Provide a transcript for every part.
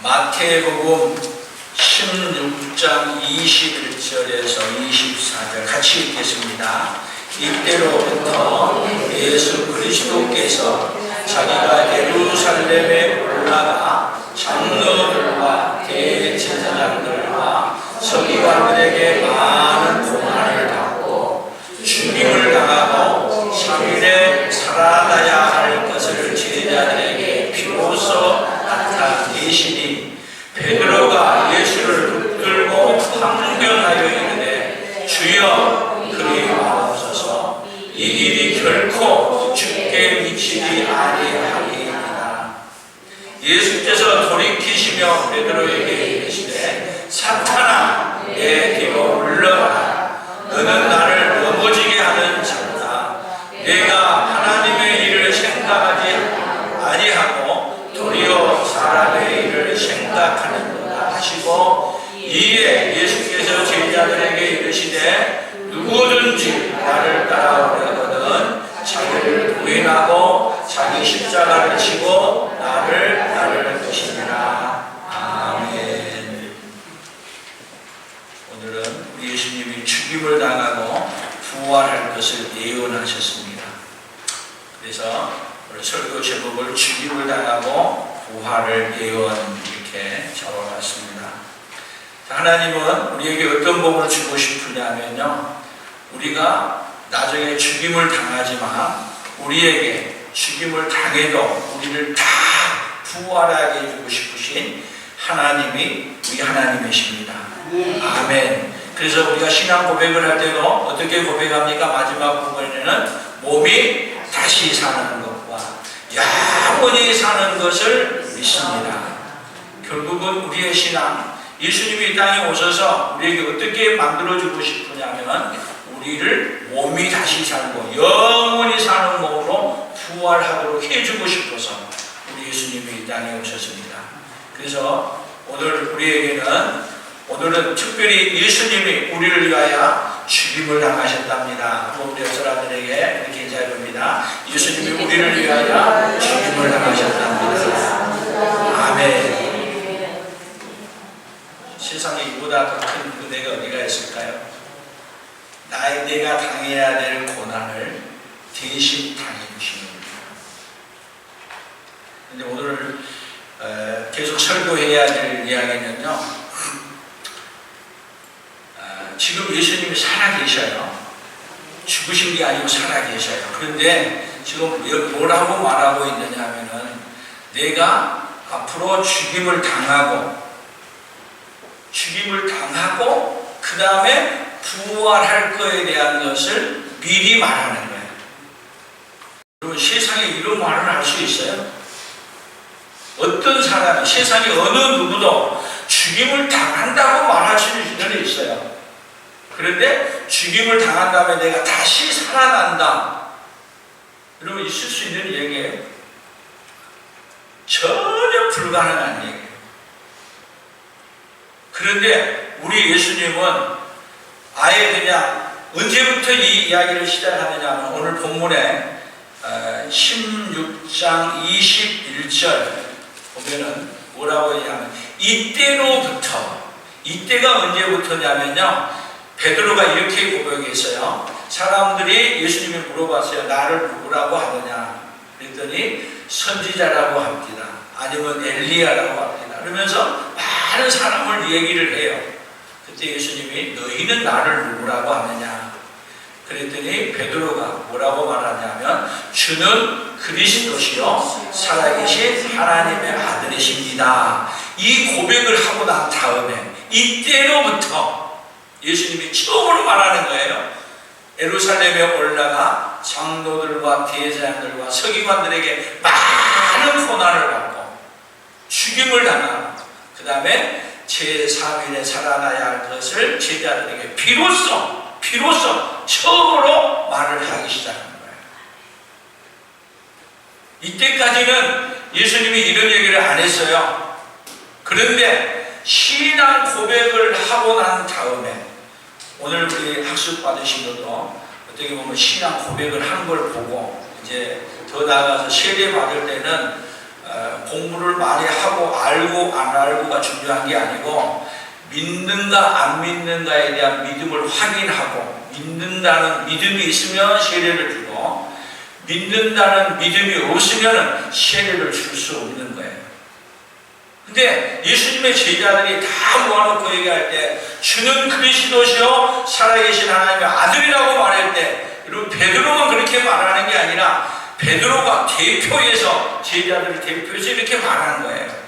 마태복음 16장 21절에서 24절 같이 읽겠습니다. 이때로부터 예수 그리스도께서 자기가 예루살렘에 올라가 장로들과 대제사장들과 서기관들에게 많은 고난을 받고 죽임을 당하고 3일에 살아나야 할 것을 제자들에게 비로소 나타내시니 베드로가 예수를 붙들고 황변하여 이르되 주여 그리 마옵소서 이 일이 결코 죽게 미치지 아니하리이다. 예수께서 돌이키시며 베드로에게 이르시되 사탄아 내 뒤로 물러가라. 너는 나를 넘어지게 하는 자다. 내가 하나님의 일을 생각하지 아니하고 도리어 사람의 일을 생각하는도다 하시고 이에 예수께서 제자들에게 이르시되 누구든지 나를 따라오려거든 자기를 부인하고 자기 십자가를 지고 나를 따를 것이니라. 아멘. 오늘은 우리 예수님이 죽임을 당하고 부활할 것을 예언하셨습니다. 그래서 오늘 설교 제목을 죽임을 당하고 부활을 예언 이렇게 적어놨습니다. 하나님은 우리에게 어떤 복을 주고 싶으냐면요, 우리가 나중에 죽임을 당하지만 우리에게 죽임을 당해도 우리를 다 부활하게 해주고 싶으신 하나님이 우리 하나님이십니다. 아멘. 그래서 우리가 신앙 고백을 할 때도 어떻게 고백합니까? 마지막 부분에는 몸이 다시 사는 것과 영원히 사는 것을 믿습니다. 결국은 우리의 신앙, 예수님이 이 땅에 오셔서 우리에게 어떻게 만들어주고 싶으냐면 우리를 몸이 다시 살고 영원히 사는 몸으로 부활하도록 해주고 싶어서 우리 예수님이 이 땅에 오셨습니다. 그래서 오늘은 특별히 예수님이 우리를 위하여 죽임을 당하셨답니다. 우리 사람들에게 이렇게 인사해봅니다. 예수님이 우리를 위하여 죽임을 당하셨답니다. 아멘. 세상에 이보다 더 큰 은혜가 어디가 있을까요? 내가 당해야 될 고난을 대신 당해주시는 겁니다. 근데 오늘 계속 설교해야 될 이야기는요, 지금 예수님이 살아계셔요. 죽으신 게 아니고 살아계셔요. 그런데 지금 뭐라고 말하고 있느냐 하면은 내가 앞으로 죽임을 당하고 그 다음에 부활할 거에 대한 것을 미리 말하는 거예요. 여러분, 세상에 이런 말을 할 수 있어요? 어떤 사람이, 세상에 어느 누구도 죽임을 당한다고 말할 수는 있어요. 그런데 죽임을 당한 다음에 내가 다시 살아난다, 여러분, 있을 수 있는 얘기예요? 전혀 불가능한 얘기예요. 그런데 우리 예수님은 아예 그냥 언제부터 이 이야기를 시작하느냐 하면 오늘 본문에 16장 21절 보면은 뭐라고 하냐면 이때가 언제부터냐면요, 베드로가 이렇게 고백했어요. 사람들이 예수님이 물어봤어요. 나를 누구라고 하느냐 그랬더니 선지자라고 합니다. 아니면 엘리야라고 합니다. 그러면서 많은 사람을 얘기를 해요. 그때 예수님이 너희는 나를 누구라고 하느냐 그랬더니 베드로가 뭐라고 말하냐면 주는 그리스도시요 살아계신 하나님의 아들이십니다. 이 고백을 하고 난 다음에 이때로부터 예수님이 처음으로 말하는 거예요. 예루살렘에 올라가 장로들과 대제사장들과 서기관들에게 많은 고난을 받고 죽임을 당하고 그 다음에 제3일에 살아나야 할 것을 제자들에게 비로소 처음으로 말을 하기 시작한 거예요. 이때까지는 예수님이 이런 얘기를 안 했어요. 그런데 신앙 고백을 하고 난 다음에 오늘 우리 학습 받으신 것도 어떻게 보면 신앙 고백을 한 걸 보고 이제 더 나아가서 세례 받을 때는 공부를 많이 하고 알고 안 알고가 중요한 게 아니고 믿는가 안 믿는가에 대한 믿음을 확인하고 믿는다는 믿음이 있으면 세례를 주고 믿는다는 믿음이 없으면 세례를 줄 수 없는 거예요. 근데 예수님의 제자들이 다 모아놓고 얘기할 때 주는 그리스도시요 살아계신 하나님의 아들이라고 말할 때 여러분 베드로만 그렇게 말하는 게 아니라 베드로가 대표해서 제자들을 대표해서 이렇게 말하는 거예요.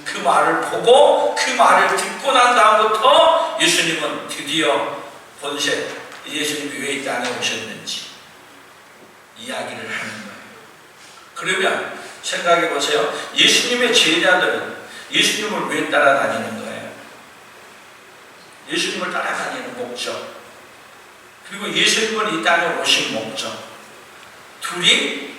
그 말을 보고 그 말을 듣고 난 다음부터 예수님은 드디어 본세 예수님이 왜 이 땅에 오셨는지 이야기를 하는 거예요. 그러면 생각해 보세요. 예수님의 제자들은 예수님을 왜 따라다니는 거예요? 예수님을 따라다니는 목적, 그리고 예수님은 이 땅에 오신 목적, 둘이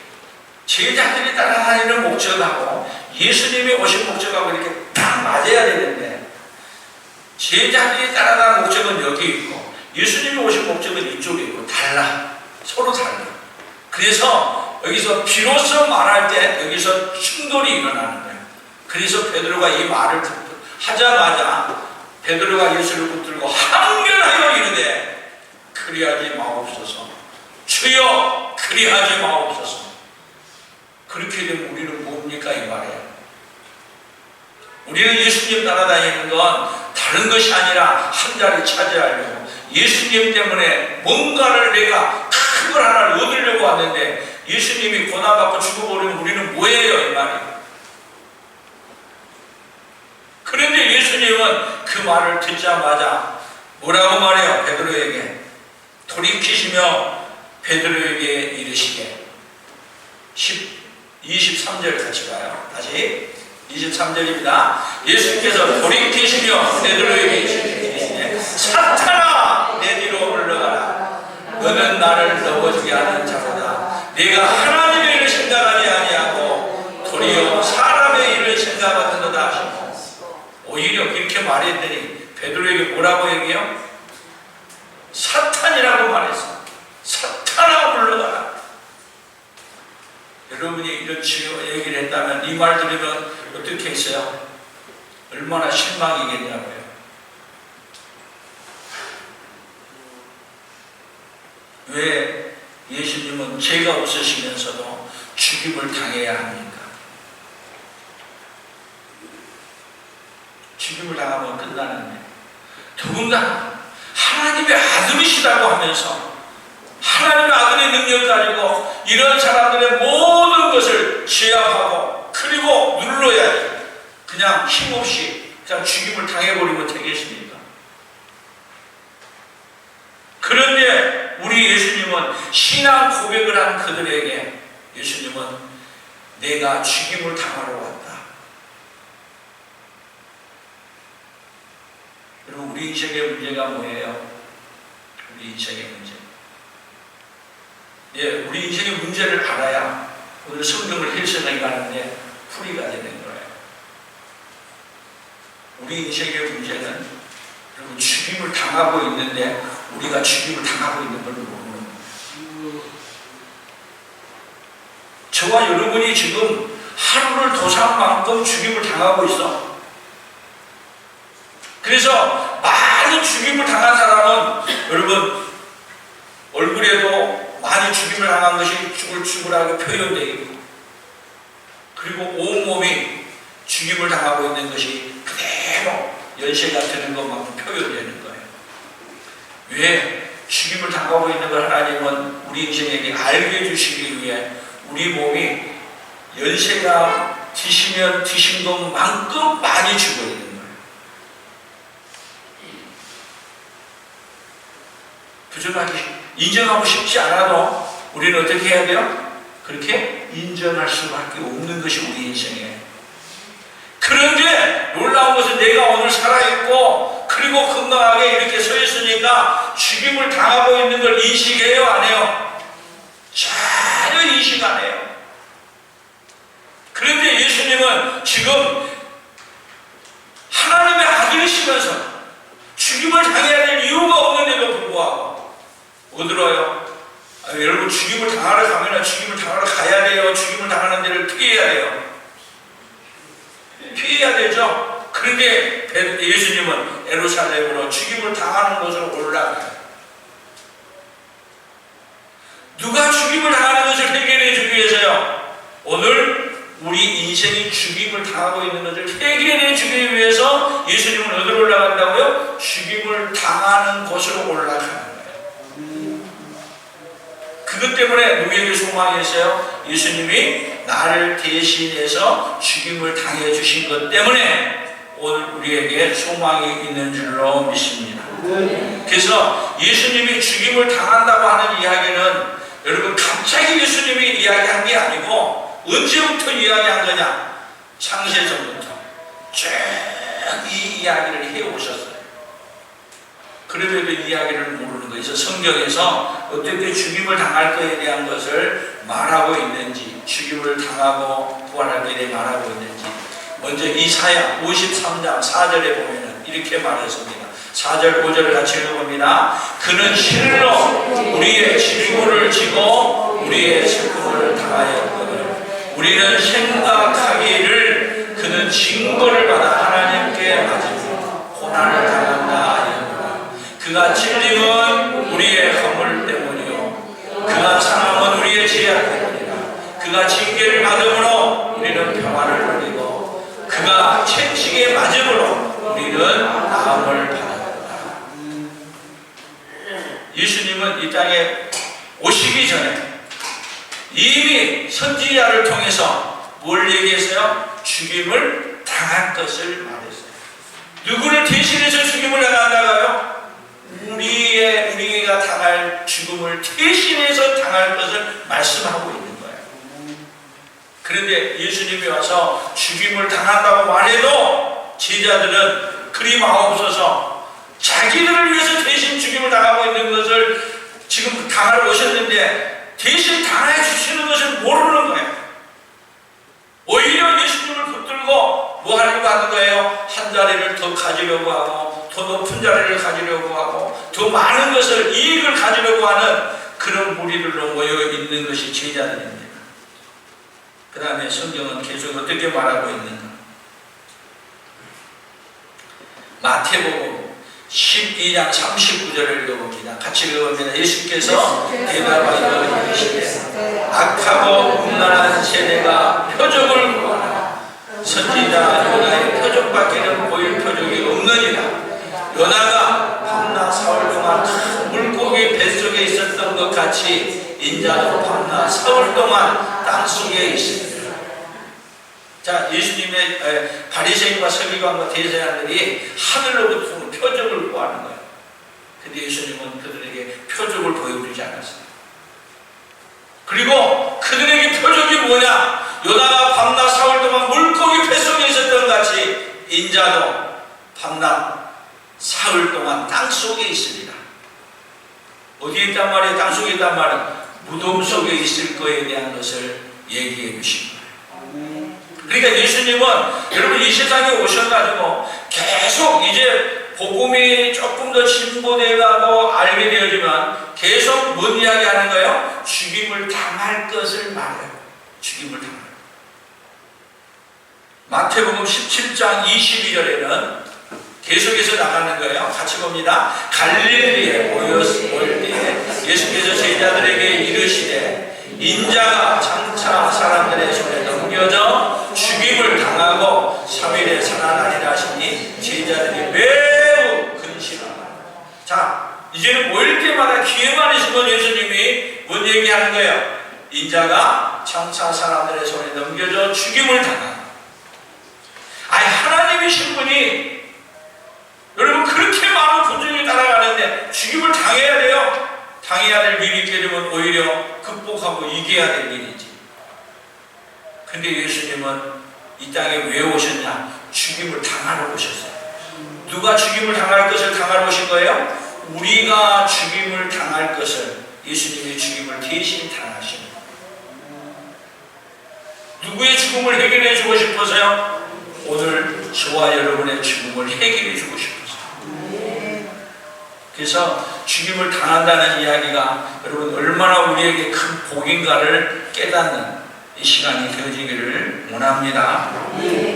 제자들이 따라다니는 목적하고 예수님이 오신 목적하고 이렇게 딱 맞아야 되는데 제자들이 따라다니는 목적은 여기 있고 예수님이 오신 목적은 이쪽에 있고 달라. 서로 달라. 그래서 여기서 비로소 말할 때 여기서 충돌이 일어나는 거예요. 그래서 베드로가 이 말을 하자마자 베드로가 예수를 붙들고 항변하여 이르되 그리하지 마옵소서. 주여 그리하지 마옵소서. 그렇게 되면 우리는 뭡니까 이 말이에요. 우리는 예수님 따라다니는 건 다른 것이 아니라 한 자리 차지하려고 예수님 때문에 뭔가를 내가 큰 걸 하나를 얻으려고 왔는데 예수님이 고난받고 죽어버리면 우리는 뭐예요 이 말이에요. 그런데 예수님은 그 말을 듣자마자 뭐라고 말해요? 베드로에게 돌이키시며 베드로에게 이르시되 23절 같이 가요. 다시 23절입니다. 예수님께서 돌이키시며 베드로에게 이르시되 사탄아 내 뒤로 물러가라. 너는 나를 넘어지게 하는 자로다. 네가 하나님의 일을 생각하지 아니하고 도리어 사람의 일을 생각하는도다 하시고 오히려 그렇게 말했더니 베드로에게 뭐라고 얘기해요? 사탄이라고 말했어. 사탄아 물러가라. 여러분이 이런 얘기를 했다면 이 말 들으면 어떻게 했어요? 얼마나 실망이겠냐고요. 왜 예수님은 죄가 없으시면서도 죽임을 당해야 합니까? 죽임을 당하면 끝나는데 더군다나 하나님의 아들이시다고 하면서 하나님의 아들의 능력을 가지고 이런 사람들의 모든 것을 제압하고 그리고 눌러야지 그냥 힘없이 그냥 죽임을 당해버리면 되겠습니까? 그런데 우리 예수님은 신앙 고백을 한 그들에게 예수님은 내가 죽임을 당하러 왔다. 여러분 우리 인생의 문제가 뭐예요? 우리 인생의 문제. 예, 우리 인생의 문제를 알아야 오늘 성경을 해석해 가는데 풀이가 되는 거예요. 우리 인생의 문제는 여러분 죽임을 당하고 있는데 우리가 죽임을 당하고 있는 걸 모르는 거예요. 저와 여러분이 지금 하루를 도상만큼 죽임을 당하고 있어. 그래서 많은 죽임을 당한 사람은 여러분 얼굴에도 많이 죽임을 당한 것이 죽을하고 표현되어 있고 그리고 온몸이 죽임을 당하고 있는 것이 그대로 연세가 드는 것만큼 표현되는 거예요. 왜? 죽임을 당하고 있는 걸 하나님은 우리 인생에게 알게 해주시기 위해 우리 몸이 연세가 드시면 드신 것만큼 많이 죽어 있는 거예요. 부정하기 인정하고 싶지 않아도 우리는 어떻게 해야 돼요? 그렇게 인정할 수밖에 없는 것이 우리 인생이에요. 그런데 놀라운 것은 내가 오늘 살아있고 그리고 건강하게 이렇게 서 있으니까 죽임을 당하고 있는 걸 인식해요? 안 해요? 전혀 인식 안 해요. 그런데 예수님은 지금 하나님의 아들이시면서 죽임을 당해야 될 이유가 없는데도 불구하고 못 들어요? 여러분 죽임을 당하러 가면 죽임을 당하러 가야 돼요. 죽임을 당하는 데를 피해야 돼요. 피해야 되죠. 그런데 예수님은 예루살렘으로 죽임을 당하는 곳으로 올라가요. 누가 죽임을 당하는 것을 해결해 주기 위해서요? 오늘 우리 인생이 죽임을 당하고 있는 것을 해결해 주기 위해서 예수님은 어디로 올라간다고요? 죽임을 당하는 곳으로 올라가는 거예요. 그것 때문에 누구에게 소망이 있어요? 예수님이 나를 대신해서 죽임을 당해 주신 것 때문에 오늘 우리에게 소망이 있는 줄로 믿습니다. 그래서 예수님이 죽임을 당한다고 하는 이야기는 여러분 갑자기 예수님이 이야기한 게 아니고 언제부터 이야기한 거냐? 창세전부터 쭉 이 이야기를 해오셨어요. 그럼에도 이야기를 모르는 거예요. 성경에서 어떻게 죽임을 당할 것에 대한 것을 말하고 있는지, 죽임을 당하고 부활할 것에 대해 말하고 있는지, 먼저 이사야 53장 4절에 보면 이렇게 말했습니다. 4절 5절을 같이 읽어봅니다. 그는 실로 우리의 질고를 지고 우리의 슬픔을 당하였거늘 우리는 생각하기를 그는 징벌을 받아 하나님께 맞으며 고난을 당한다 하였노라. 그가 찔림은 우리의 허물 때문이요 그가 상함은 우리의 죄악 때문이라. 그가 징계를 받음으로 우리는 평안을 누리고 그가 채찍에 맞음으로 우리는 나음을 받았다. 예수님은 이 땅에 오시기 전에 이미 선지자를 통해서 뭘 얘기했어요? 죽임을 당할 것을 말했어요. 누구를 대신해서 죽임을 당한다고요? 우리가 당할 죽음을 대신해서 당할 것을 말씀하고 있는 거예요. 그런데 예수님이 와서 죽임을 당한다고 말해도 제자들은 그리 마옵소서, 자기들을 위해서 대신 죽임을 당하고 있는 것을 지금 당하러 오셨는데 대신 당해 주시는 것을 모르는 거예요. 오히려 예수님을 붙들고 뭐 하려고 하는 거예요? 한 자리를 더 가지려고 하고 더 높은 자리를 가지려고 하고 더 많은 것을, 이익을 가지려고 하는 그런 무리들로 모여 있는 것이 제자들입니다. 그 다음에 성경은 계속 어떻게 말하고 있는가? 마태복음 12장 39절을 읽어봅니다. 같이 읽어봅니다. 예수께서 대답하여 이르시되 악하고 음란한 세대가 표적을 구하나 선지자 요나의 표적밖에는 보일 표적이 없느니라. 요나가 밤낮 사흘 동안 큰 물고기 뱃속에 있었던 것 같이 인자도 밤낮 사흘 동안 땅속에 있습니다. 자, 예수님의 바리새인과 서기관과 대제사장들이 하늘로부터 표적을 구하는 거예요. 근데 예수님은 그들에게 표적을 보여주지 않았어요. 그리고 그들에게 표적이 뭐냐? 요나가 밤낮 사흘 동안 물고기 뱃속에 있었던 같이 인자도 밤낮 사흘 동안 땅속에 있으리라. 어디에 있단 말이에요? 땅속에 있단 말이에요. 무덤 속에 있을 거에 대한 것을 얘기해 주신 거예요. 그러니까 예수님은 여러분 이 세상에 오셔가지고 계속 이제 복음이 조금 더 진보되어가고 알게 되어지만 계속 뭔 이야기 하는 거예요? 죽임을 당할 것을 말해요. 죽임을 당할. 마태복음 17장 22절에는 계속해서 나가는 거예요. 같이 봅니다. 갈릴리에 모였을 때 예수께서 제자들에게 이르시되 인자가 장차 사람들의 손에 넘겨져 죽임을 당하고 3일에 살아나리라 하시니 제자들이 매우 근심하다. 자, 이제는 모일 때마다 기회만 있으면 예수님이 뭔 얘기하는 거예요? 인자가 장차 사람들의 손에 넘겨져 죽임을 당한다. 아니, 하나님이신 분이 여러분 그렇게 많은 군중이 따라가는데 죽임을 당해야 돼요. 당해야 될 일이 있게 되면 오히려 극복하고 이겨야 될 일이지. 근데 예수님은 이 땅에 왜 오셨냐? 죽임을 당하러 오셨어요. 누가 죽임을 당할 것을 당하러 오신 거예요? 우리가 죽임을 당할 것을 예수님이 죽임을 대신 당하신 거예요. 누구의 죽음을 해결해 주고 싶어서요? 오늘 저와 여러분의 죽음을 해결해 주고 싶어서. 그래서 죽임을 당한다는 이야기가 여러분 얼마나 우리에게 큰 복인가를 깨닫는 이 시간이 되어지기를 원합니다.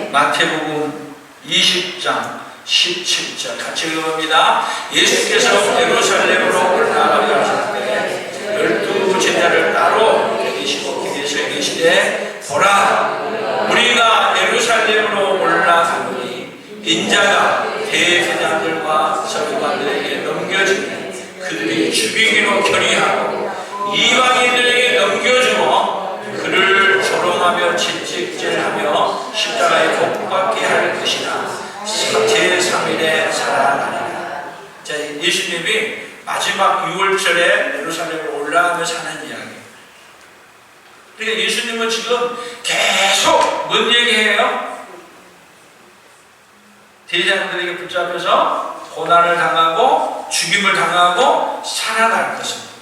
마태복음 20장 17절 같이 읽어봅니다. 예수께서 예루살렘으로 올라가려 하실 때 12 제자를 따로 데리시고 길에서 계시되 보라 우리가 예루살렘으로 올라가노니 인자가 대제사장들과 서기관들에게 넘겨지면 그들이 죽이기로 결의하고 이방인들에게 넘겨주어 그를 조롱하며 채찍질하며 십자가에 못 박게 할 것이나 제3일에 살아나리라. 자, 예수님이 마지막 6월절에 예루살렘으로 올라가면서 하는 이야기. 그러니까 예수님은 지금 계속 뭔 얘기해요? 대제사장들에게 붙잡혀서 고난을 당하고 죽임을 당하고 살아날 것입니다.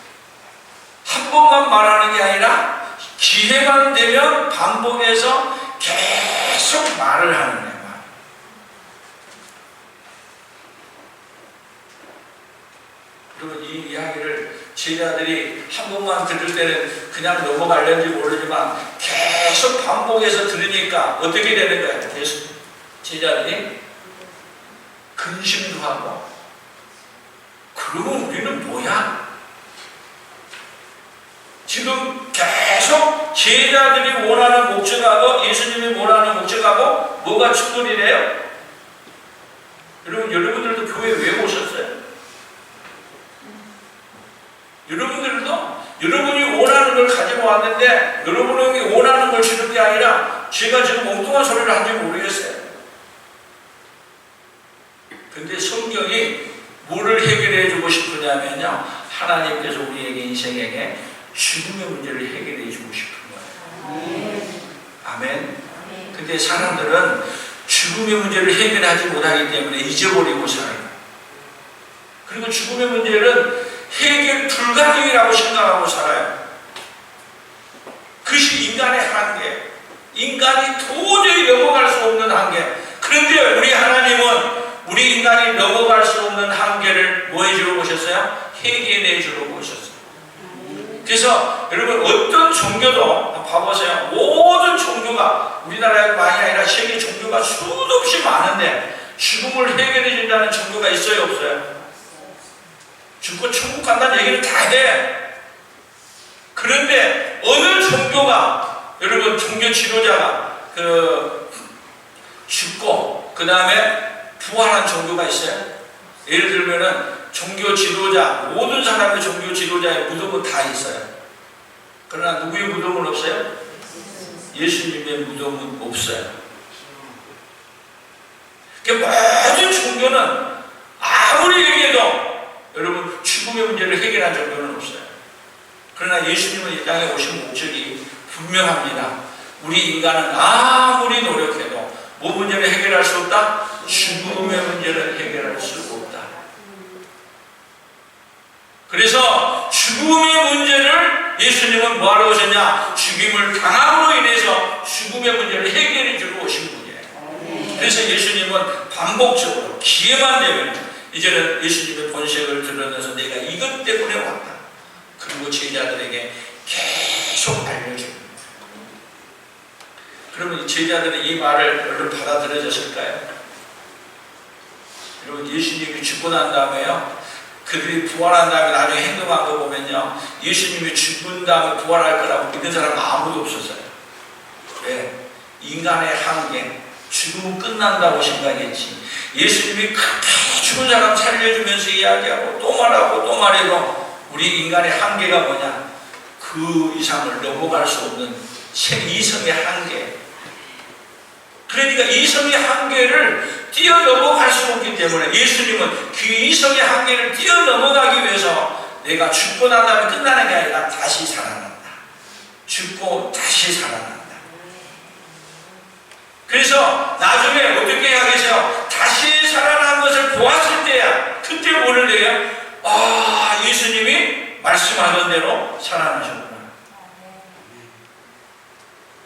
한 번만 말하는 게 아니라 기회만 되면 반복해서 계속 말을 하는 거예요. 그리고 이 이야기를 제자들이 한 번만 들을 때는 그냥 넘어가려는지 모르지만 계속 반복해서 들으니까 어떻게 되는 거예요? 계속 제자들이 근심도 하고 그러면 우리는 뭐야? 지금 계속 제자들이 원하는 목적하고 예수님이 원하는 목적하고 뭐가 충돌이 돼요? 여러분들도 교회 왜 오셨어요? 여러분들도 여러분이 원하는 걸 가지고 왔는데 여러분이 원하는 걸 주는 게 아니라 제가 지금 엉뚱한 소리를 한지 모르겠어요. 근데 성경이 뭐를 해결해 주고 싶으냐면요, 하나님께서 우리에게 인생에게 죽음의 문제를 해결해 주고 싶은 거예요. 아멘. 근데 사람들은 죽음의 문제를 해결하지 못하기 때문에 잊어버리고 살아요. 그리고 죽음의 문제는 해결 불가능이라고 생각하고 살아요. 그것이 인간의 한계, 인간이 도저히 넘어갈 수 없는 한계. 그런데 우리 하나님은 우리 인간이 넘어갈 수 없는 한계를 뭐 해주러 오셨어요? 해결해 주러 오셨어요. 그래서 여러분 어떤 종교도 봐보세요. 모든 종교가 우리나라에 많이 아니라 세계 종교가 수도 없이 많은데 죽음을 해결해 준다는 종교가 있어요, 없어요? 죽고 천국 간다는 얘기를 다 해. 그런데 어느 종교가 여러분 종교 지도자가 죽고 그 다음에 부활한 종교가 있어요? 예를 들면은 종교 지도자, 모든 사람의 종교 지도자의 무덤은 다 있어요. 그러나 누구의 무덤은 없어요? 예수님의 무덤은 없어요. 모든 종교는 아무리 얘기해도 여러분 죽음의 문제를 해결한 종교는 없어요. 그러나 예수님은 이 땅에 오신 목적이 분명합니다. 우리 인간은 아무리 노력해도 뭐 문제를 해결할 수 없다? 죽음의 문제를 해결할 수 없다. 그래서 죽음의 문제를 예수님은 뭐하러 오셨냐? 죽임을 당함으로 인해서 죽음의 문제를 해결해 주러 오신 분이에요. 그래서 예수님은 반복적으로 기회만 되면 이제는 예수님의 본색을 드러내서 내가 이것 때문에 왔다. 그리고 제자들에게 계속 알려줍니다. 그러면 제자들은 이 말을 얼른 받아들여졌을까요? 여러분 예수님이 죽고 난 다음에요, 그들이 부활한 다음에 나중에 행동한 거 보면요, 예수님이 죽은 다음에 부활할 거라고 믿는 사람 아무도 없었어요. 왜? 인간의 한계, 죽으면 끝난다고 생각했지. 예수님이 그렇게 죽은 사람 살려주면서 이야기하고 또 말하고 또 말해도 우리 인간의 한계가 뭐냐? 그 이상을 넘어갈 수 없는 이성의 한계. 그러니까 이성의 한계를 뛰어넘어갈 수 없기 때문에 예수님은 그 이성의 한계를 뛰어넘어가기 위해서 내가 죽고 난 다음에 끝나는 게 아니라 다시 살아난다. 죽고 다시 살아난다. 그래서 나중에 어떻게 해야겠어요? 다시 살아난 것을 보았을 때야 그때 뭐를 내요? 아, 예수님이 말씀하던 대로 살아나셨구나.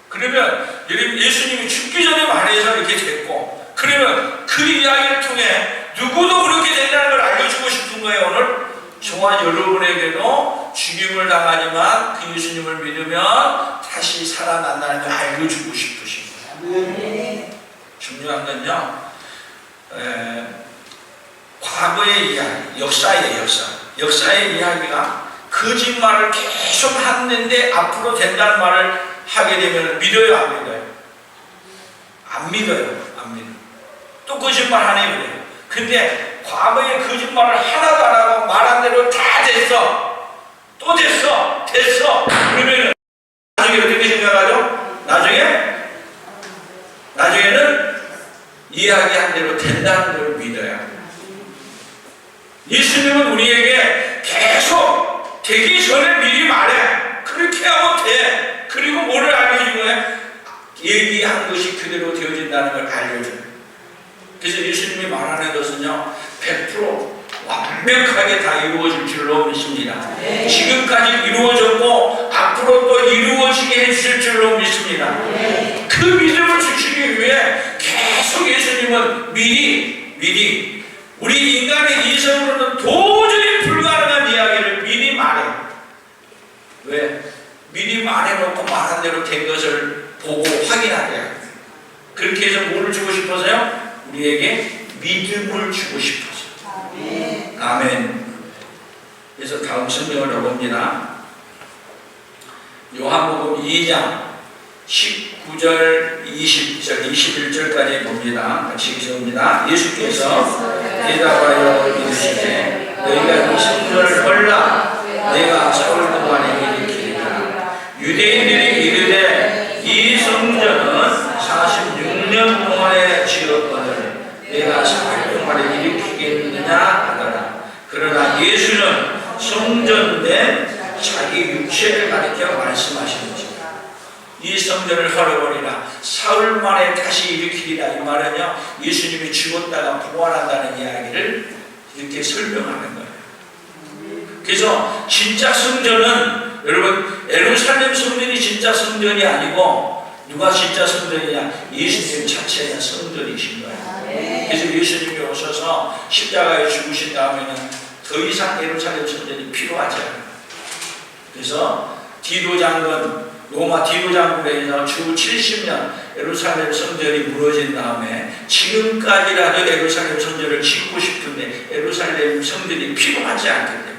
그러면 예수님이 죽기 전에 말해서 이렇게 됐고, 그러면 그 이야기를 통해 누구도 그렇게 된다는 걸 알려주고 싶은 거예요. 오늘 저와 여러분에게도 죽임을 당하지만 그 예수님을 믿으면 다시 살아난다는 걸 알려주고 싶으신 거예요. 중요한 건요, 과거의 이야기, 역사의 역사의 이야기가 거짓말을 계속 했는데 앞으로 된다는 말을 하게 되면 믿어요, 안 믿어요? 안 믿어요. 또 거짓말 하네 그래요. 근데 과거의 거짓말을 하나도 안 하고 말한 대로 다 됐어. 또 됐어. 그러면은 나중에 어떻게 생각하죠? 나중에는 이야기한 대로 된다는 걸 믿어요. 예수님은 우리에게 계속 되기 전에 미리 말해. 그렇게 하고 돼. 그리고 뭐를 알려준 거예요? 얘기한 것이 그대로 되어진다는 걸 알려줘요. 그래서 예수님이 말하는 것은요, 100% 완벽하게 다 이루어질 줄로 믿습니다. 지금까지 이루어졌고 앞으로 또 이루어지게 해주실 줄로 믿습니다. 그 믿음을 주시기 위해 계속 예수님은 미리 우리 인간의 이성으로는 도저히 불가능한 이야기를 미리 말해요. 왜? 미리 말해놓고 말한 대로 된 것을 보고 확인하게 해요. 그렇게 해서 뭐를 주고 싶어서요? 우리에게 믿음을 주고 싶어서. 아멘. 그래서 다음 성경을 넣어봅니다. 요한복음 2장 19절, 20절, 21절까지 봅니다. 같이 읽습니다. 예수께서 대답하여 이르시되 너희가 이 성전을 헐라 내가 사울 동안에 일으키리라. 유대인들이 이르되 이 성전은 46년 동안에 지었거늘 내가 사흘 동안에 일으키겠느냐 하더라. 그러나 예수는 성전된 자기 육체를 가리켜 말씀하시는지 이 성전을 헐어버리라 사흘 만에 다시 일으키리라. 이 말은요, 예수님이 죽었다가 부활한다는 이야기를 이렇게 설명하는 거예요. 그래서 진짜 성전은 여러분 예루살렘 성전이 진짜 성전이 아니고 누가 진짜 성전이냐? 예수님 자체가 성전이신 거예요. 그래서 예수님이 오셔서 십자가에 죽으신 다음에는 더 이상 예루살렘 성전이 필요하지 않아요. 그래서 로마 디도 장군에 의해서 주 70년 예루살렘 성전이 무너진 다음에 지금까지라도 예루살렘 성전을 짓고 싶은데 예루살렘 성전이 필요하지 않기 때문에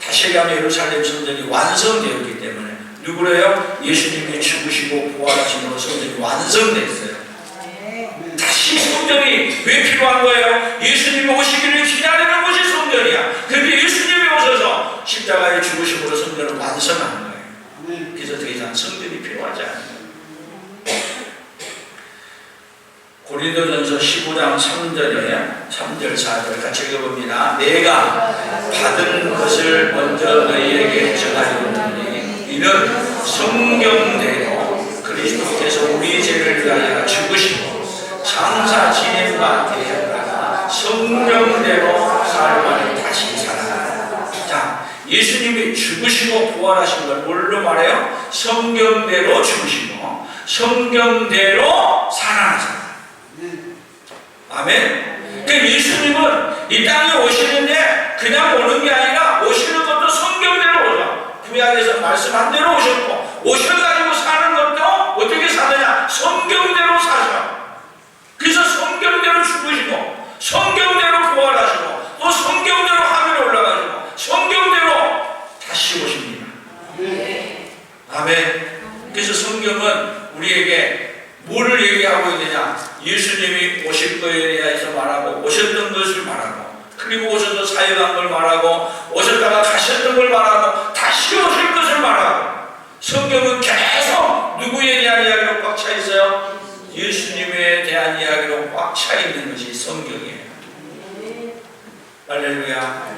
다시 가면 예루살렘 성전이 완성되었기 때문에 누구래요? 예수님이 죽으시고 부활하심으로 성전이 완성됐어요. 다시 성전이 왜 필요한 거예요? 예수님이 오시기를 기다리는 것이 성전이야. 그런데 예수님이 오셔서 십자가의 죽으심으로 성전을 완성하는 거예요. 그래서 더 이상 성전이 필요하지 않아요. 고린도전서 15장 3절 4절 같이 읽어봅니다. 내가 받은 것을 먼저 너희에게 전하려니 이는 성경대로 그리스도께서 우리 죄를 위하여 죽으시고 장사 지냄과 대하다가 성경대로 사흘 다시 살아나라. 자, 예수님이 죽으시고 부활하신 걸 뭘로 말해요? 성경대로 죽으시고 성경대로 살아나셨다. 아멘. 그러니까 예수님은 이 땅에 오시는데 그냥 오는 게 아니라 오시는 것도 성경대로 오죠. 구약에서 말씀한 대로 오셨고 오셔가지고 사는 것도 어떻게 사느냐? 성경대로 사셔. 그래서 성경대로 죽으시고 성경대로 부활하시고 또 성경대로 하늘에 올라가시고 성경대로 다시 오십니다. 아멘. 그래서 성경은 우리에게 뭐를 얘기하고 있느냐? 예수님이 오실 거에 대해서 말하고 오셨던 것을 말하고 그리고 오셔서 사역한 걸 말하고 오셨다가 가셨던 걸 말하고 다시 오실 것을 말하고 성경은 계속 누구에 대한 이야기로 꽉 차 있어요? 예수님에 대한 이야기로 꽉 차 있는 것이 성경이에요. 할렐루야.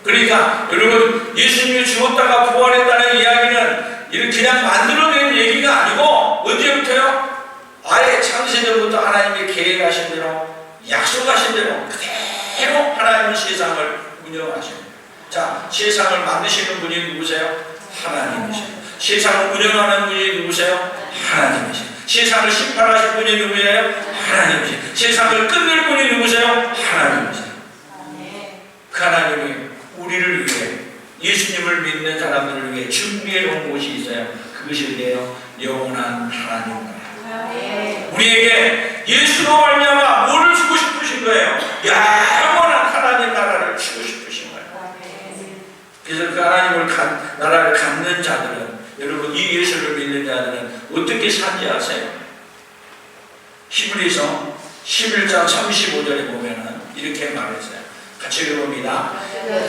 그러니까 여러분 예수님이 죽었다가 부활했다는 이야기는 이렇게 그냥 만들어낸 얘기가 아니고 언제부터요? 아예 창세전부터 하나님이 계획하신 대로 약속하신 대로 그대로 하나님은 세상을 운영하십니다. 자, 세상을 만드시는 분이 누구세요? 하나님이세요. 세상을 운영하는 분이 누구세요? 하나님이세요. 세상을 심판하실 분이 누구예요? 하나님이세요. 세상을 끝낼 분이 누구세요? 하나님이세요. 그 하나님이 우리를 위해 예수님을 믿는 사람들을 위해 준비해 놓은 곳이 있어요. 그것이 뭐예요? 영원한 하나님 나라. 우리에게 예수로 말미암아 뭐를 주고 싶으신 거예요? 영원한 하나님 나라를 주고 싶으신 거예요. 그래서 그 하나님을 나라를 갖는 자들은, 여러분 이 예수를 믿는 자들은 어떻게 사는지 아세요? 히브리서 11장 35절에 보면은 이렇게 말했어요. 같이 읽어봅니다.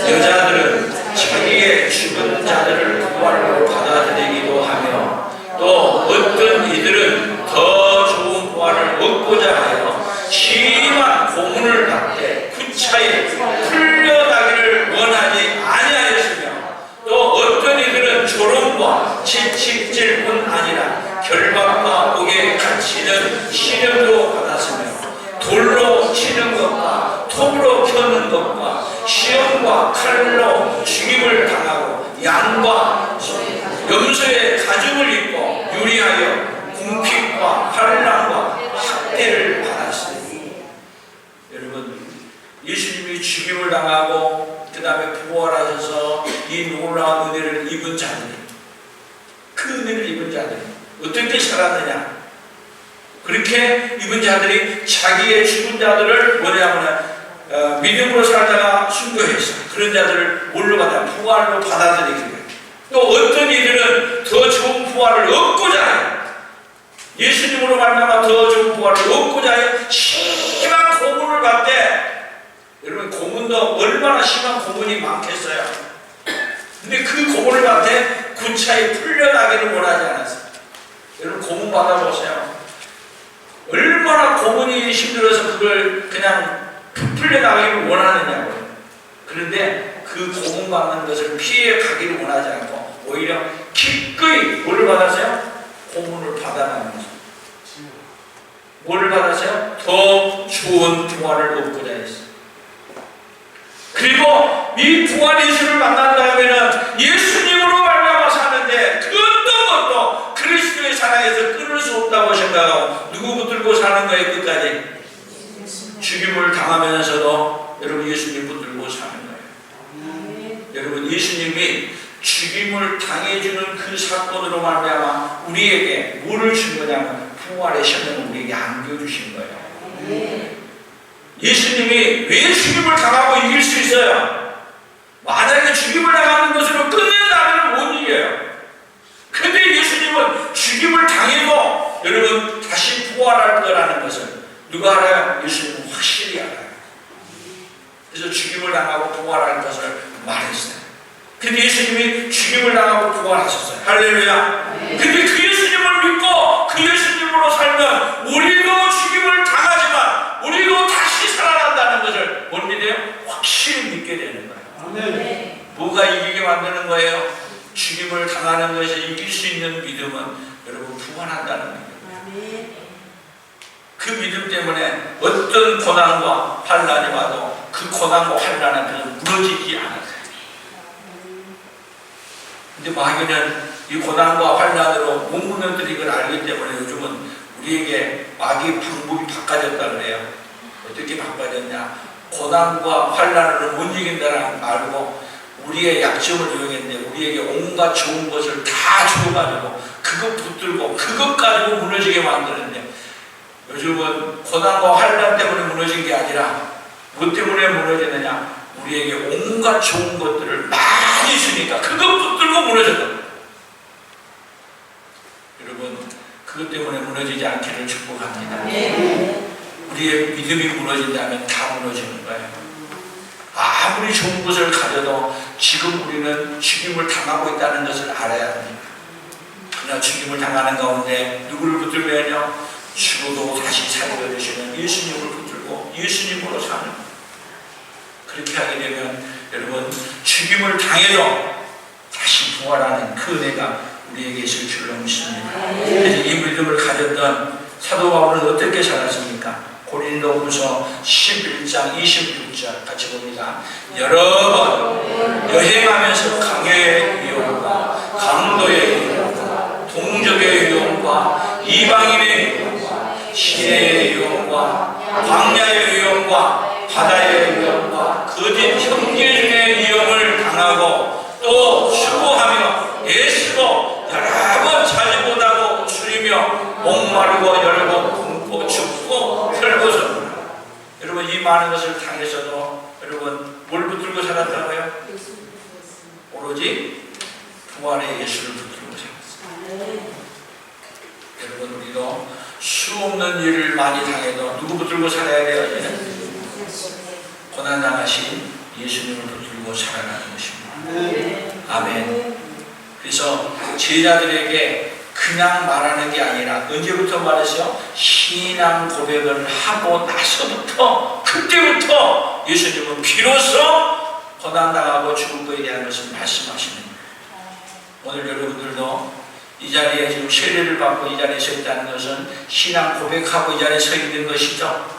여자들은 자기의 죽은 자들을 부활로 받아들이기도 하며, 또 어떤 이들은 더 좋은 부활을 얻고자 하여 심한 고문을 받되 구차히 풀려나기를 원하지 아니하였으며, 또 어떤 이들은 조롱과 채찍질뿐 아니라 결박과 옥에 갇히는 시련도 받았으며, 돌로 치는 것과 톱으로 켜는 것과 시험과 칼로 죽임을 당하고 양과 염소의 가죽을 입고 유리하여 궁핍과 환난과 학대를 받았으니. 여러분 예수님이 죽임을 당하고 그 다음에 부활하셔서 이 놀라운 은혜를 입은 자들이, 그 은혜를 입은 자들이 어떻게 살았느냐? 그렇게 입은 자들이 자기의 죽은 자들을 뭐냐면 믿음으로 살다가 순교했어. 그런 자들을 뭘로 받아? 부활로 받아들이게 돼요. 또 어떤 이들은 더 좋은 부활을 얻고자 해요. 예수님으로 말미암아 더 좋은 부활을 얻고자 해요. 심한 고문을 받되, 여러분 고문도 얼마나 심한 고문이 많겠어요. 근데 그 고문을 받되 구차히 풀려나기를 원하지 않았어요. 여러분 고문 받아보세요. 얼마나 고문이 힘들어서 그걸 그냥 풀려나가기를 원하느냐고요. 그런데 그 고문받는 것을 피해 가기를 원하지 않고 오히려 기꺼이 뭐를 받았어요? 고문을 받아가는 거죠. 뭐를 받았어요? 더 좋은 부활을 얻고자 했어요. 그리고 이 부활 예수를 만난다면 예수님으로 말미암아 사는데 그 어떤 것도 그리스도의 사랑에서 끊을 수 없다고 생각하고 누구 붙들고 사는 거예요? 끝까지 죽임을 당하면서도 여러분 예수님 붙들고 사는 거예요. 여러분 예수님이 죽임을 당해주는 그 사건으로 말미암아 우리에게 뭐를 준 거냐면 부활의 생명을 우리에게 안겨주신 거예요. 예수님이 왜 죽임을 당하고 이길 수 있어요? 만약에 죽임을 당하는 것으로 끝내나면 못 이겨요. 그런데 예수님은 죽임을 당해도 여러분 다시 부활할 거라는 것을 누가 알아요? 예수님은 확실히 알아요. 그래서 죽임을 당하고 부활할 것을 말했어요. 근데 예수님이 죽임을 당하고 부활하셨어요. 할렐루야. 근데 그 예수님을 믿고 그 예수님으로 살면 우리도 죽임을 당하지만 우리도 다시 살아난다는 것을 못 믿어요? 확실히 믿게 되는 거예요. 뭐가 이기게 만드는 거예요? 죽임을 당하는 것이 이길 수 있는 믿음은 여러분 부활한다는 믿음이에요. 그 믿음 때문에 어떤 고난과 환난이 와도 그 고난과 환난은 그냥 무너지지 않아요. 근데 마귀는 이 고난과 환난으로 못 무너뜨린 걸 알기 때문에 요즘은 우리에게 마귀의 방법이 바꿔졌다 그래요. 어떻게 바꿔졌냐? 고난과 환난으로 못 이긴다는 걸 알고 우리의 약점을 이용했는데 우리에게 온갖 좋은 것을 다 줘가지고 그것 붙들고 그것 가지고 무너지게 만드는데, 요즘은 고난과 환난 때문에 무너진 게 아니라 뭐 때문에 무너지느냐? 우리에게 온갖 좋은 것들을 많이 주니까 그것 붙들고 무너졌다. 여러분 그것 때문에 무너지지 않기를 축복합니다. 우리의 믿음이 무너진다면 다 무너지는 거예요. 아무리 좋은 것을 가져도 지금 우리는 죽임을 당하고 있다는 것을 알아야 합니다. 그러나 죽임을 당하는 가운데 누구를 붙들고 해야죠? 죽어도 다시 살려주시는 예수님을 붙들고 예수님으로 사는 거예요. 그렇게 하게 되면 여러분 죽임을 당해도 다시 부활하는 그 은혜가 우리에게 있을 줄로 믿습니다. 그래서 이 믿음을 가졌던 사도 바울은 어떻게 살았습니까? 고린도후서 11장 26절 같이 봅니다. 여러 번 여행하면서 강요의 위험과 강도의 위험과 동족의 위험과 이방인의 위험과 시내의 위험과 광야의 위험과 바다의 위험과 거짓 형제 중의 위험을 당하고 또 수고하며 애쓰고 여러 번 자주 보다고 줄이며 목마르고 열고 굶고 춥고 이 많은 것을 당해서도 여러분 뭘 붙들고 살았다고요? 오로지 부활의 예수를 붙들고 살았어요. 여러분 우리도 수없는 일을 많이 당해도 누구 붙들고 살아야 돼요? 이제는 고난당하신 예수님을 붙들고 살아가는 것입니다. 아멘. 그래서 제자들에게 그냥 말하는 게 아니라 언제부터 말했어요? 신앙 고백을 하고 나서부터, 그때부터 예수님은 비로소 고난당하고 죽을 것에 대한 것을 말씀하시는 거예요. 오늘 여러분들도 이 자리에 지금 세례를 받고 이 자리에 서 있다는 것은 신앙 고백하고 이 자리에 서 있는 것이죠.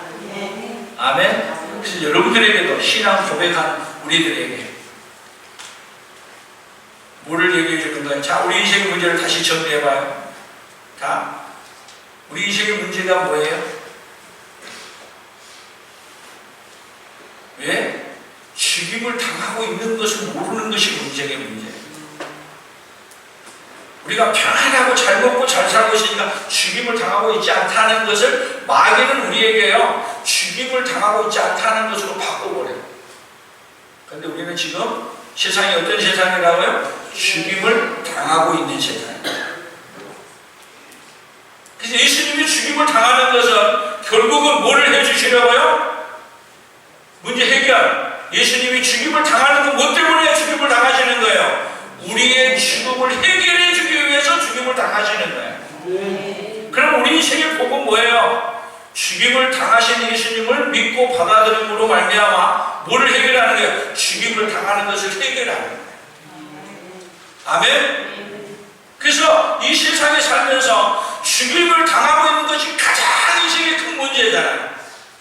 아멘. 그래서 여러분들에게도 신앙 고백한 우리들에게 뭐를 얘기해 주는 거예요? 자, 우리 인생의 문제를 다시 정리해봐요. 자, 우리 인생의 문제가 뭐예요? 왜? 죽임을 당하고 있는 것을 모르는 것이 인생의 문제예요. 우리가 편안하고 잘 먹고 잘 살고 있으니까 죽임을 당하고 있지 않다는 것을 마귀는 우리에게요, 죽임을 당하고 있지 않다는 것으로 바꿔버려요. 그런데 우리는 지금 세상이 어떤 세상이라고요? 죽임을 당하고 있는 세상이에요. 그래서 예수님이 죽임을 당하는 것은 결국은 뭐를 해주시려고요? 문제 해결. 예수님이 죽임을 당하는 건 뭐 때문에 죽임을 당하시는 거예요? 우리의 죽음을 해결해 주기 위해서 죽임을 당하시는 거예요. 그럼 우리 인생의 복은 뭐예요? 죽임을 당하신 예수님을 믿고 받아들임으로 말미암아 뭐를 해결하는 거예요? 죽임을 당하는 것을 해결하는 거예요. 아멘? 그래서 이 세상에 살면서 죽임을 당하고 있는 것이 가장 인생의 큰 문제잖아요.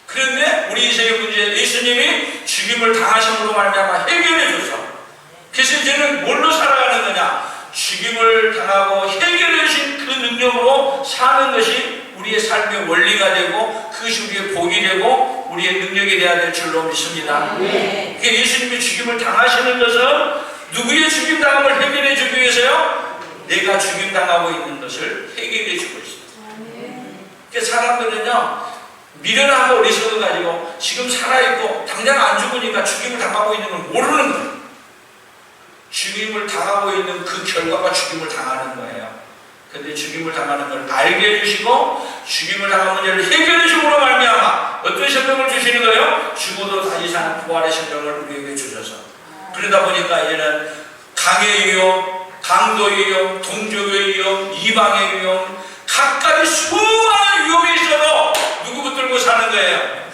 그런데 우리 인생의 문제, 예수님이 죽임을 당하심으로 말미암아 해결해 줘서, 그래서 이제는 뭘로 살아가는 거냐? 죽임을 당하고 해결해 주신 그 능력으로 사는 것이 우리의 삶의 원리가 되고 그것이 우리의 복이 되고 우리의 능력이 되어야 될 줄로 믿습니다. 그러니까 예수님이 죽임을 당하시는 것은 누구의 죽임당함을 해결해 주기 위해서요? 내가 죽임당하고 있는 것을 해결해 주고 있습니다. 그러니까 사람들은요, 미련하고 어리석어 가지고 지금 살아있고 당장 안 죽으니까 죽임을 당하고 있는 걸 모르는 거예요. 죽임을 당하고 있는 그 결과가 죽임을 당하는 거예요. 그런데 죽임을 당하는 걸 알게 해주시고 죽임을 당한 문제를 해결해 주므로 말미암아 어떤 생명을 주시는 거예요? 죽어도 다시 사는 부활의 생명을 우리에게 주셔서, 그러다 보니까 이제는 강의 위험, 강도의 위험, 동족의 위험, 이방의 위험, 각가지 수많은 위험이 있어도 누구 붙들고 사는 거예요?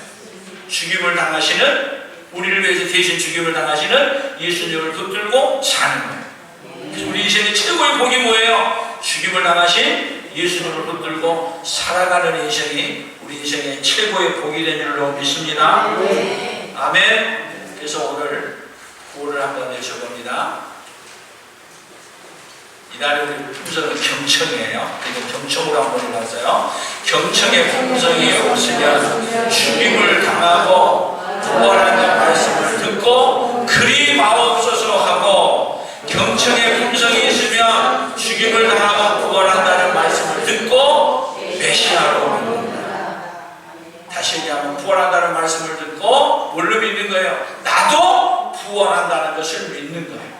죽임을 당하시는, 우리를 위해서 대신 죽임을 당하시는 예수님을 붙들고 사는 거예요. 그래서 우리 인생의 최고의 복이 뭐예요? 죽임을 당하신 예수님을 붙들고 살아가는 인생이 우리 인생의 최고의 복이 된 줄로 믿습니다. 아멘. 그래서 오늘 구호를 한번 외쳐봅니다. 이날의 우리 품성은 경청이에요. 그래서 경청으로 한번 해봤어요. 경청의 품성이 없으면 죽임을 당하고 부활한다는 말씀을 듣고 그리 마옵소서 하고, 경청의 품성이 있으면 죽임을 당하고 부활한다는 말씀을 듣고 메시아로 믿는다. 다시 얘기하면 부활한다는 말씀을 듣고 뭘로 믿는 거예요? 나도 부활한다는 것을 믿는 거예요.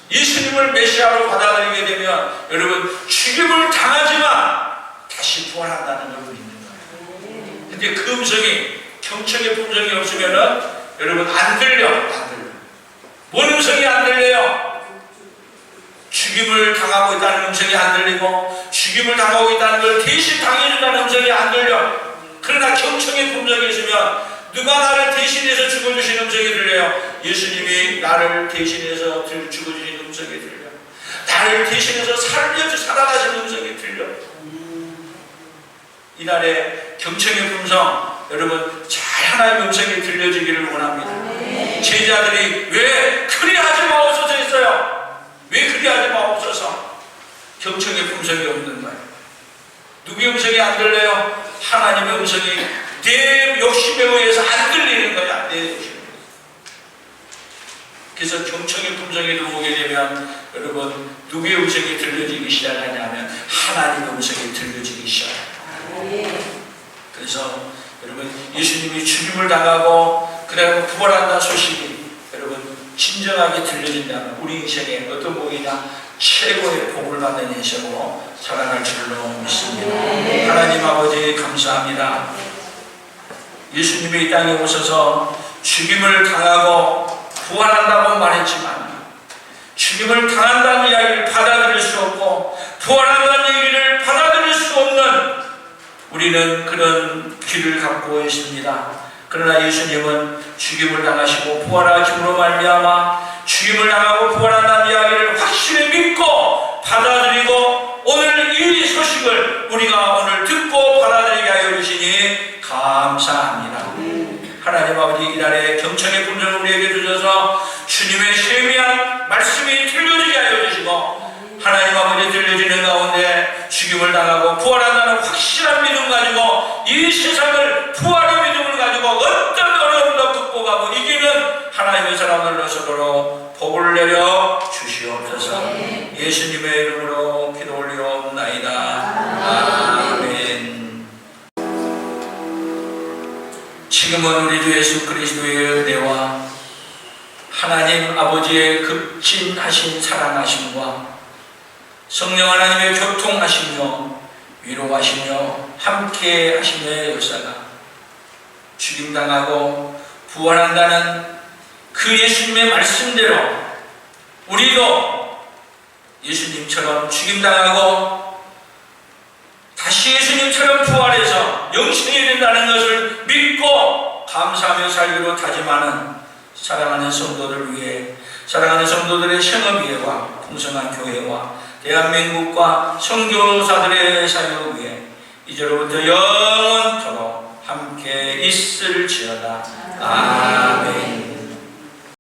예수님을 메시아로 받아들이게 되면 여러분 죽임을 당하지만 다시 부활한다는 걸 믿는 거예요. 근데 그 음성이, 경청의 품성이 없으면은 여러분 안 들려. 뭔 음성이 안 들려요? 죽임을 당하고 있다는 음성이 안 들리고 죽임을 당하고 있다는 걸 대신 당해준다는 음성이 안 들려. 그러나 경청의 품성이 있으면 누가 나를 대신해서 죽어주신 음성이 들려요? 예수님이 나를 대신해서 죽어주신 음성이 들려. 나를 대신해서 살아가신 음성이 들려. 이날의 경청의 품성, 여러분 잘 하나님의 음성이 들려지기를 원합니다. 제자들이 왜 그리하지 마옵소서 했어요? 왜 그리하지 마옵소서? 경청의 품성이 없는 거예요. 누구의 음성이 안 들려요? 하나님의 음성이 내 욕심에 의해서 안 들리는 거야. 내 욕심에. 그래서 경청의 품성이 들어오게 되면 여러분 누구의 음성이 들려지기 시작하냐면 하나님의 음성이 들려지기 시작합니다. 그래서 여러분 예수님이 죽임을 당하고 그다음에 부활한다 소식이 여러분 진정하게 들려진다면 우리 인생에 어떤 복이냐? 최고의 복을 받는 인생으로 살아갈 줄로 믿습니다. 하나님 아버지 감사합니다. 예수님이 이 땅에 오셔서 죽임을 당하고 부활한다고 말했지만 죽임을 당한다는 이야기를 받아들일 수 없고 부활한다는 얘기를 받아들일 수 없는 우리는 그런 귀를 갖고 있습니다. 그러나 예수님은 죽임을 당하시고 부활하심으로 말미암아 죽임을 당하고 부활한다는 이야기를 확실히 믿고 받아들이고 오늘 이 소식을 우리가 오늘 듣고 받아들이게 하여 주시니 감사합니다. 하나님 아버지 이날에 경청의 분정을 우리에게 주셔서 주님의 세미한 말씀이 들려지게 하여 주시고 하나님 아버지 들려지는 가운데 죽임을 당하고 부활한다는 확실한 믿음 가지고 이 세상을 부활의 믿음을 가지고 어떤 어려움도 극복하고 이기는 하나님의 사람들로 서로 복을 내려 주시옵소서. 예수님의 이름으로 기도 올리옵나이다. 아멘. 지금은 우리 주 예수 그리스도의 은혜와 하나님 아버지의 극진하신 사랑하심과 성령 하나님의 교통하시며 위로하시며 함께 하시며 역사가 죽임당하고 부활한다는 그 예수님의 말씀대로 우리도 예수님처럼 죽임당하고 다시 예수님처럼 부활해서 영생이 된다는 것을 믿고 감사하며 살기로 다짐하는 사랑하는 성도들 위해 사랑하는 성도들의 생업위회와 풍성한 교회와 대한민국과 선교사들의 사역을 위해 이제로부터 영원토록 함께 있을지어다. 아멘.